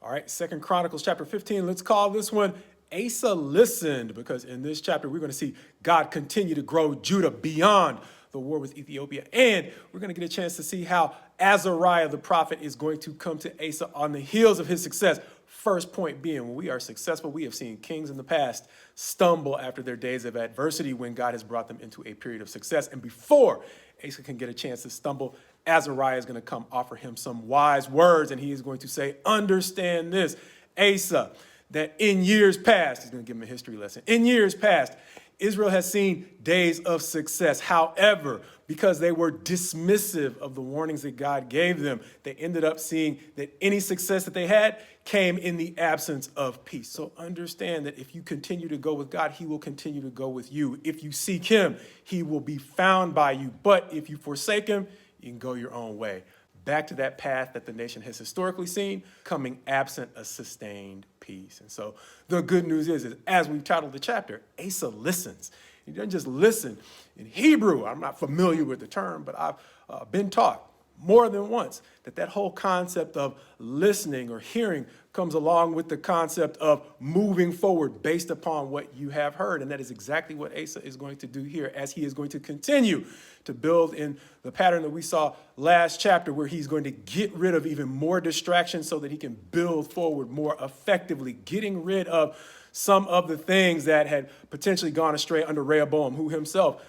All right, Second Chronicles chapter 15. Let's call this one Asa Listened, because in this chapter we're going to see God continue to grow Judah beyond the war with Ethiopia. And we're going to get a chance to see how Azariah the prophet is going to come to Asa on the heels of his success. First point being, when we are successful, we have seen kings in the past stumble after their days of adversity when God has brought them into a period of success. And before Asa can get a chance to stumble, Azariah is going to come offer him some wise words, and he is going to say, understand this, Asa, that in years past, he's going to give him a history lesson. In years past, Israel has seen days of success. However, because they were dismissive of the warnings that God gave them, they ended up seeing that any success that they had came in the absence of peace. So understand that if you continue to go with God, he will continue to go with you. If you seek him, he will be found by you. But if you forsake him, you can go your own way. Back to that path that the nation has historically seen, coming absent a sustained peace. And so the good news is as we've titled the chapter, Asa listens. He doesn't just listen in Hebrew. I'm not familiar with the term, but I've been taught more than once that whole concept of listening or hearing comes along with the concept of moving forward based upon what you have heard. And that is exactly what Asa is going to do here, as he is going to continue to build in the pattern that we saw last chapter, where he's going to get rid of even more distractions so that he can build forward more effectively, getting rid of some of the things that had potentially gone astray under Rehoboam, who himself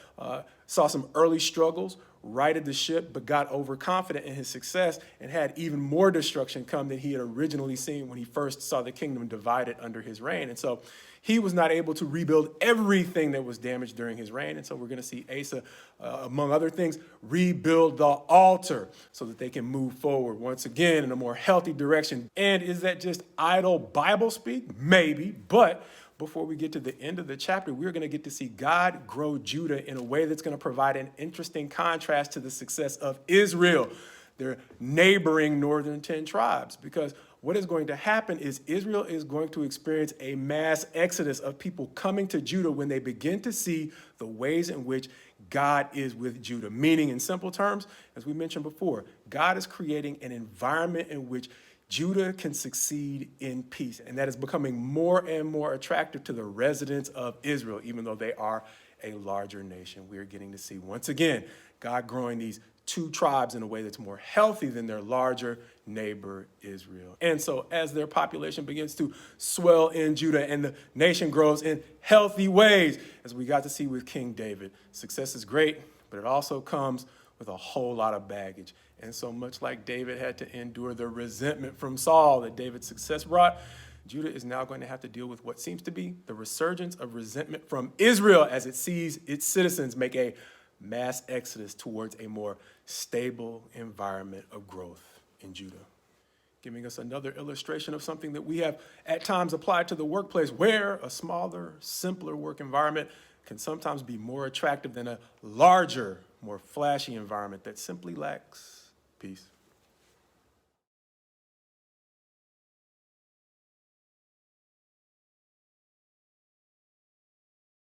saw some early struggles, righted the ship, but got overconfident in his success and had even more destruction come than he had originally seen when he first saw the kingdom divided under his reign. And so he was not able to rebuild everything that was damaged during his reign. And so we're going to see Asa, among other things, rebuild the altar so that they can move forward once again in a more healthy direction. And is that just idle Bible speak? Maybe, but before we get to the end of the chapter, we're going to get to see God grow Judah in a way that's going to provide an interesting contrast to the success of Israel, their neighboring northern 10 tribes. Because what is going to happen is Israel is going to experience a mass exodus of people coming to Judah when they begin to see the ways in which God is with Judah. Meaning, in simple terms, as we mentioned before, God is creating an environment in which Judah can succeed in peace. And that is becoming more and more attractive to the residents of Israel, even though they are a larger nation. We are getting to see, once again, God growing these two tribes in a way that's more healthy than their larger neighbor, Israel. And so as their population begins to swell in Judah and the nation grows in healthy ways, as we got to see with King David, success is great, but it also comes with a whole lot of baggage. And so much like David had to endure the resentment from Saul that David's success brought, Judah is now going to have to deal with what seems to be the resurgence of resentment from Israel as it sees its citizens make a mass exodus towards a more stable environment of growth in Judah. Giving us another illustration of something that we have at times applied to the workplace, where a smaller, simpler work environment can sometimes be more attractive than a larger, more flashy environment that simply lacks peace.